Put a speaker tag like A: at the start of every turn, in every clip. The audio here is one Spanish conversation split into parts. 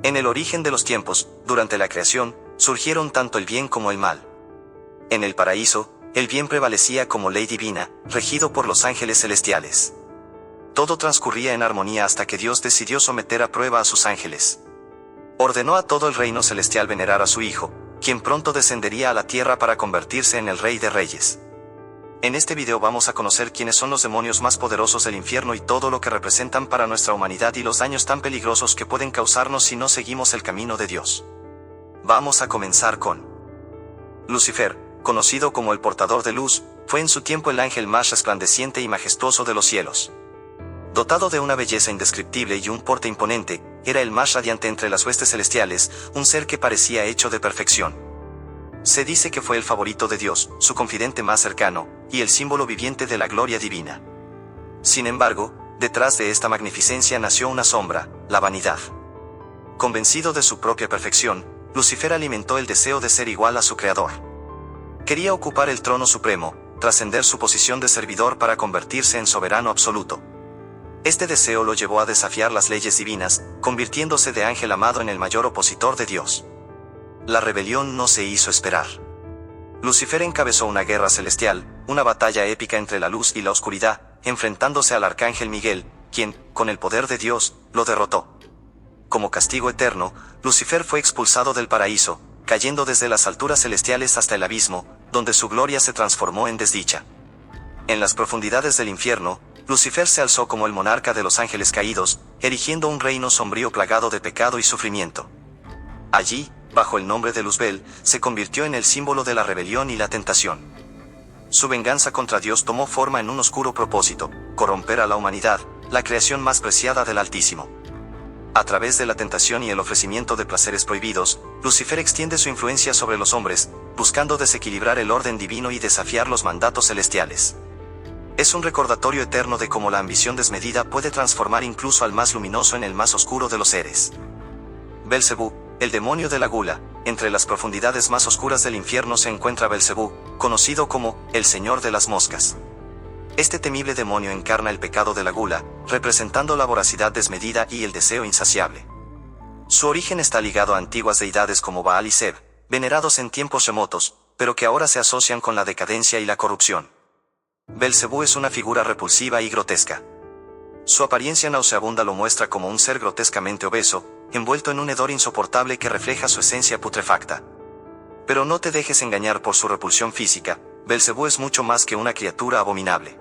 A: En el origen de los tiempos, durante la creación, surgieron tanto el bien como el mal. En el paraíso, el bien prevalecía como ley divina, regido por los ángeles celestiales. Todo transcurría en armonía hasta que Dios decidió someter a prueba a sus ángeles. Ordenó a todo el reino celestial venerar a su Hijo, quien pronto descendería a la tierra para convertirse en el Rey de Reyes. En este video vamos a conocer quiénes son los demonios más poderosos del infierno y todo lo que representan para nuestra humanidad y los daños tan peligrosos que pueden causarnos si no seguimos el camino de Dios. Vamos a comenzar con Lucifer, conocido como el portador de luz, fue en su tiempo el ángel más resplandeciente y majestuoso de los cielos. Dotado de una belleza indescriptible y un porte imponente, era el más radiante entre las huestes celestiales, un ser que parecía hecho de perfección. Se dice que fue el favorito de Dios, su confidente más cercano, y el símbolo viviente de la gloria divina. Sin embargo, detrás de esta magnificencia nació una sombra, la vanidad. Convencido de su propia perfección, Lucifer alimentó el deseo de ser igual a su creador. Quería ocupar el trono supremo, trascender su posición de servidor para convertirse en soberano absoluto. Este deseo lo llevó a desafiar las leyes divinas, convirtiéndose de ángel amado en el mayor opositor de Dios. La rebelión no se hizo esperar. Lucifer encabezó una guerra celestial, una batalla épica entre la luz y la oscuridad, enfrentándose al arcángel Miguel, quien, con el poder de Dios, lo derrotó. Como castigo eterno, Lucifer fue expulsado del paraíso, cayendo desde las alturas celestiales hasta el abismo, donde su gloria se transformó en desdicha. En las profundidades del infierno, Lucifer se alzó como el monarca de los ángeles caídos, erigiendo un reino sombrío plagado de pecado y sufrimiento. Allí, bajo el nombre de Luzbel, se convirtió en el símbolo de la rebelión y la tentación. Su venganza contra Dios tomó forma en un oscuro propósito: corromper a la humanidad, la creación más preciada del Altísimo. A través de la tentación y el ofrecimiento de placeres prohibidos, Lucifer extiende su influencia sobre los hombres, buscando desequilibrar el orden divino y desafiar los mandatos celestiales. Es un recordatorio eterno de cómo la ambición desmedida puede transformar incluso al más luminoso en el más oscuro de los seres. Belcebú, el demonio de la gula. Entre las profundidades más oscuras del infierno se encuentra Belcebú, conocido como el Señor de las Moscas. Este temible demonio encarna el pecado de la gula, representando la voracidad desmedida y el deseo insaciable. Su origen está ligado a antiguas deidades como Baal y Zeb, venerados en tiempos remotos, pero que ahora se asocian con la decadencia y la corrupción. Belcebú es una figura repulsiva y grotesca. Su apariencia nauseabunda lo muestra como un ser grotescamente obeso, envuelto en un hedor insoportable que refleja su esencia putrefacta. Pero no te dejes engañar por su repulsión física. Belcebú es mucho más que una criatura abominable.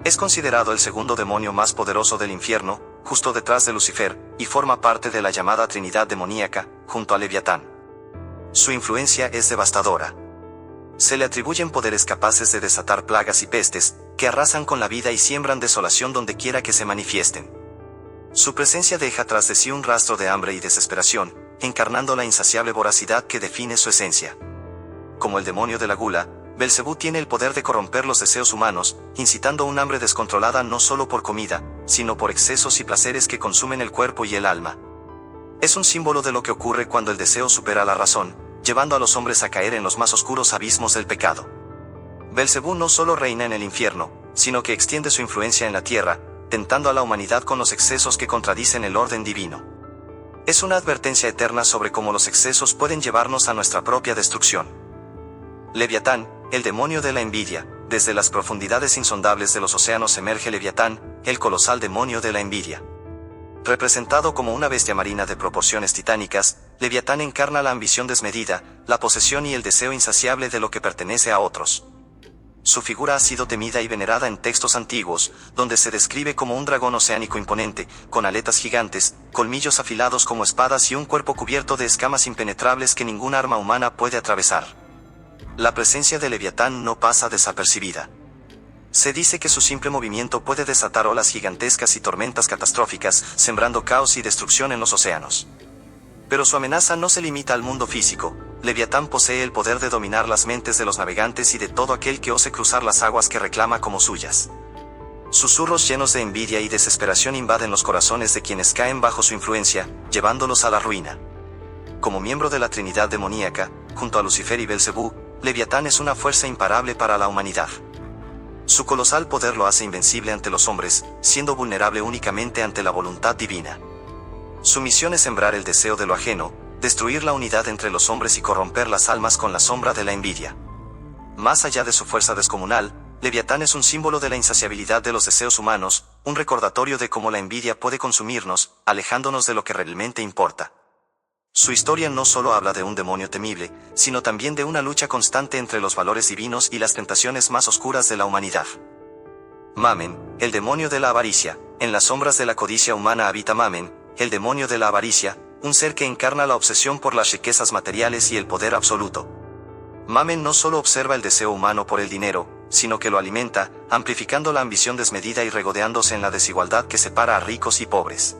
A: Es considerado el segundo demonio más poderoso del infierno, justo detrás de Lucifer, y forma parte de la llamada Trinidad demoníaca, junto a Leviatán. Su influencia es devastadora. Se le atribuyen poderes capaces de desatar plagas y pestes, que arrasan con la vida y siembran desolación donde quiera que se manifiesten. Su presencia deja tras de sí un rastro de hambre y desesperación, encarnando la insaciable voracidad que define su esencia. Como el demonio de la gula, Belcebú tiene el poder de corromper los deseos humanos, incitando un hambre descontrolada no solo por comida, sino por excesos y placeres que consumen el cuerpo y el alma. Es un símbolo de lo que ocurre cuando el deseo supera la razón, llevando a los hombres a caer en los más oscuros abismos del pecado. Belcebú no solo reina en el infierno, sino que extiende su influencia en la tierra, tentando a la humanidad con los excesos que contradicen el orden divino. Es una advertencia eterna sobre cómo los excesos pueden llevarnos a nuestra propia destrucción. Leviatán, el demonio de la envidia. Desde las profundidades insondables de los océanos emerge Leviatán, el colosal demonio de la envidia. Representado como una bestia marina de proporciones titánicas, Leviatán encarna la ambición desmedida, la posesión y el deseo insaciable de lo que pertenece a otros. Su figura ha sido temida y venerada en textos antiguos, donde se describe como un dragón oceánico imponente, con aletas gigantes, colmillos afilados como espadas y un cuerpo cubierto de escamas impenetrables que ningún arma humana puede atravesar. La presencia de Leviatán no pasa desapercibida. Se dice que su simple movimiento puede desatar olas gigantescas y tormentas catastróficas, sembrando caos y destrucción en los océanos. Pero su amenaza no se limita al mundo físico. Leviatán posee el poder de dominar las mentes de los navegantes y de todo aquel que ose cruzar las aguas que reclama como suyas. Susurros llenos de envidia y desesperación invaden los corazones de quienes caen bajo su influencia, llevándolos a la ruina. Como miembro de la Trinidad demoníaca, junto a Lucifer y Belcebú, Leviatán es una fuerza imparable para la humanidad. Su colosal poder lo hace invencible ante los hombres, siendo vulnerable únicamente ante la voluntad divina. Su misión es sembrar el deseo de lo ajeno, destruir la unidad entre los hombres y corromper las almas con la sombra de la envidia. Más allá de su fuerza descomunal, Leviatán es un símbolo de la insaciabilidad de los deseos humanos, un recordatorio de cómo la envidia puede consumirnos, alejándonos de lo que realmente importa. Su historia no solo habla de un demonio temible, sino también de una lucha constante entre los valores divinos y las tentaciones más oscuras de la humanidad. Mamen, el demonio de la avaricia. En las sombras de la codicia humana habita Mamen, el demonio de la avaricia, un ser que encarna la obsesión por las riquezas materiales y el poder absoluto. Mamen no solo observa el deseo humano por el dinero, sino que lo alimenta, amplificando la ambición desmedida y regodeándose en la desigualdad que separa a ricos y pobres.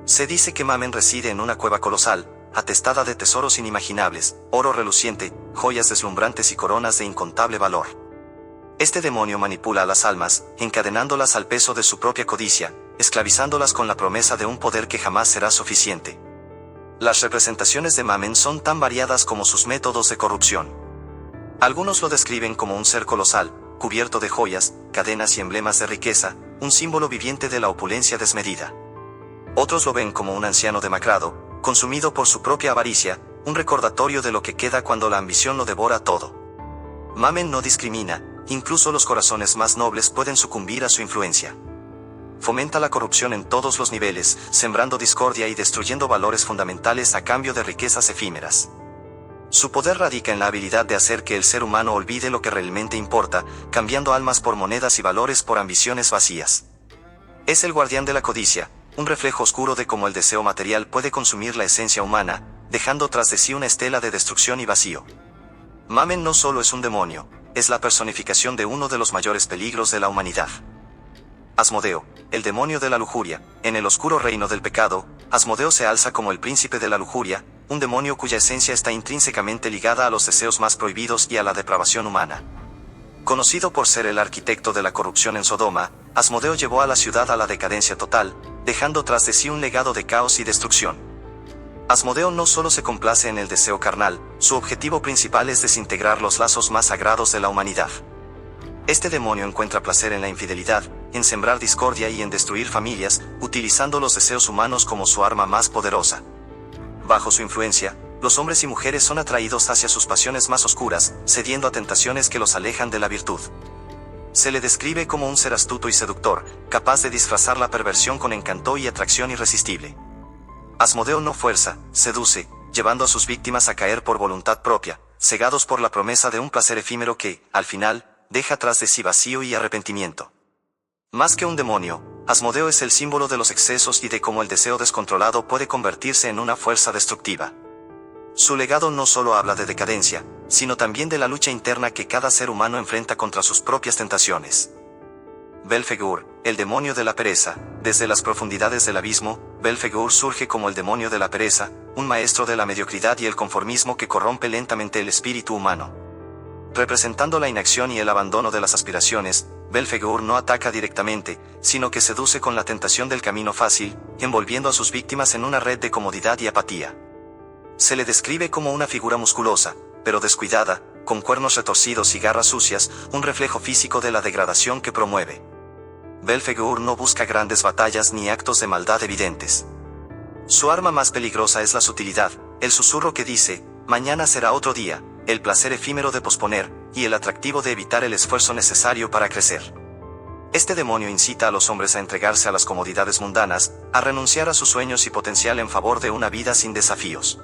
A: Se dice que Mamen reside en una cueva colosal, atestada de tesoros inimaginables, oro reluciente, joyas deslumbrantes y coronas de incontable valor. Este demonio manipula a las almas, encadenándolas al peso de su propia codicia, esclavizándolas con la promesa de un poder que jamás será suficiente. Las representaciones de Mamen son tan variadas como sus métodos de corrupción. Algunos lo describen como un ser colosal, cubierto de joyas, cadenas y emblemas de riqueza, un símbolo viviente de la opulencia desmedida. Otros lo ven como un anciano demacrado, consumido por su propia avaricia, un recordatorio de lo que queda cuando la ambición lo devora todo. Mamen no discrimina, incluso los corazones más nobles pueden sucumbir a su influencia. Fomenta la corrupción en todos los niveles, sembrando discordia y destruyendo valores fundamentales a cambio de riquezas efímeras. Su poder radica en la habilidad de hacer que el ser humano olvide lo que realmente importa, cambiando almas por monedas y valores por ambiciones vacías. Es el guardián de la codicia, un reflejo oscuro de cómo el deseo material puede consumir la esencia humana, dejando tras de sí una estela de destrucción y vacío. Mamen no solo es un demonio, es la personificación de uno de los mayores peligros de la humanidad. Asmodeo, el demonio de la lujuria. En el oscuro reino del pecado, Asmodeo se alza como el príncipe de la lujuria, un demonio cuya esencia está intrínsecamente ligada a los deseos más prohibidos y a la depravación humana. Conocido por ser el arquitecto de la corrupción en Sodoma, Asmodeo llevó a la ciudad a la decadencia total, dejando tras de sí un legado de caos y destrucción. Asmodeo no solo se complace en el deseo carnal, su objetivo principal es desintegrar los lazos más sagrados de la humanidad. Este demonio encuentra placer en la infidelidad, en sembrar discordia y en destruir familias, utilizando los deseos humanos como su arma más poderosa. Bajo su influencia, los hombres y mujeres son atraídos hacia sus pasiones más oscuras, cediendo a tentaciones que los alejan de la virtud. Se le describe como un ser astuto y seductor, capaz de disfrazar la perversión con encanto y atracción irresistible. Asmodeo no fuerza, seduce, llevando a sus víctimas a caer por voluntad propia, cegados por la promesa de un placer efímero que, al final, deja tras de sí vacío y arrepentimiento. Más que un demonio, Asmodeo es el símbolo de los excesos y de cómo el deseo descontrolado puede convertirse en una fuerza destructiva. Su legado no solo habla de decadencia, sino también de la lucha interna que cada ser humano enfrenta contra sus propias tentaciones. Belfegor, el demonio de la pereza. Desde las profundidades del abismo, Belfegor surge como el demonio de la pereza, un maestro de la mediocridad y el conformismo que corrompe lentamente el espíritu humano. Representando la inacción y el abandono de las aspiraciones, Belfegor no ataca directamente, sino que seduce con la tentación del camino fácil, envolviendo a sus víctimas en una red de comodidad y apatía. Se le describe como una figura musculosa, pero descuidada, con cuernos retorcidos y garras sucias, un reflejo físico de la degradación que promueve. Belfegor no busca grandes batallas ni actos de maldad evidentes. Su arma más peligrosa es la sutilidad, el susurro que dice, mañana será otro día, el placer efímero de posponer, y el atractivo de evitar el esfuerzo necesario para crecer. Este demonio incita a los hombres a entregarse a las comodidades mundanas, a renunciar a sus sueños y potencial en favor de una vida sin desafíos.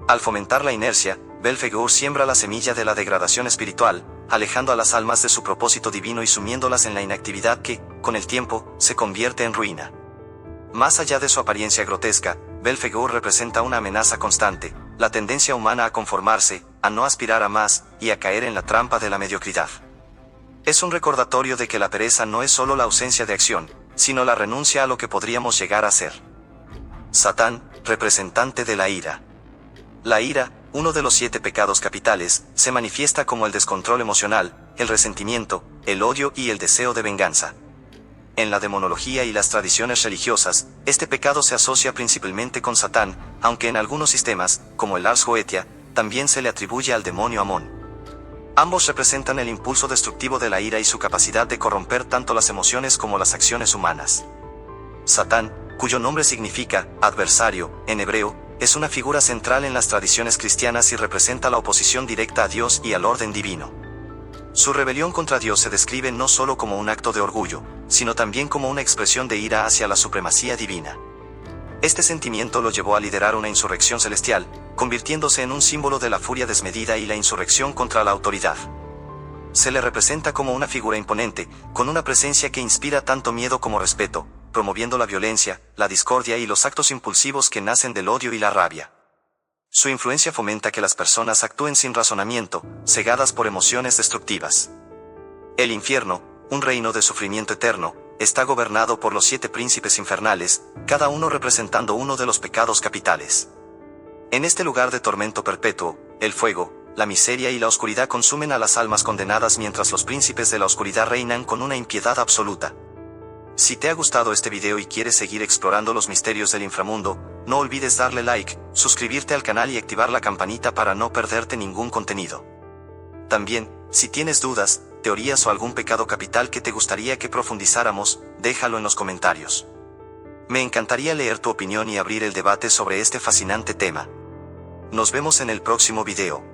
A: Al fomentar la inercia, Belfegor siembra la semilla de la degradación espiritual, alejando a las almas de su propósito divino y sumiéndolas en la inactividad que, con el tiempo, se convierte en ruina. Más allá de su apariencia grotesca, Belfegor representa una amenaza constante, la tendencia humana a conformarse, a no aspirar a más, y a caer en la trampa de la mediocridad. Es un recordatorio de que la pereza no es solo la ausencia de acción, sino la renuncia a lo que podríamos llegar a ser. Satán, representante de la ira. La ira, uno de los 7 pecados capitales, se manifiesta como el descontrol emocional, el resentimiento, el odio y el deseo de venganza. En la demonología y las tradiciones religiosas, este pecado se asocia principalmente con Satán, aunque en algunos sistemas, como el Ars Goetia, también se le atribuye al demonio Amón. Ambos representan el impulso destructivo de la ira y su capacidad de corromper tanto las emociones como las acciones humanas. Satán, cuyo nombre significa adversario en hebreo, es una figura central en las tradiciones cristianas y representa la oposición directa a Dios y al orden divino. Su rebelión contra Dios se describe no solo como un acto de orgullo, sino también como una expresión de ira hacia la supremacía divina. Este sentimiento lo llevó a liderar una insurrección celestial, convirtiéndose en un símbolo de la furia desmedida y la insurrección contra la autoridad. Se le representa como una figura imponente, con una presencia que inspira tanto miedo como respeto, promoviendo la violencia, la discordia y los actos impulsivos que nacen del odio y la rabia. Su influencia fomenta que las personas actúen sin razonamiento, cegadas por emociones destructivas. El infierno, un reino de sufrimiento eterno, está gobernado por los 7 príncipes infernales, cada uno representando uno de los pecados capitales. En este lugar de tormento perpetuo, el fuego, la miseria y la oscuridad consumen a las almas condenadas mientras los príncipes de la oscuridad reinan con una impiedad absoluta. Si te ha gustado este video y quieres seguir explorando los misterios del inframundo, no olvides darle like, suscribirte al canal y activar la campanita para no perderte ningún contenido. También, si tienes dudas, teorías o algún pecado capital que te gustaría que profundizáramos, déjalo en los comentarios. Me encantaría leer tu opinión y abrir el debate sobre este fascinante tema. Nos vemos en el próximo video.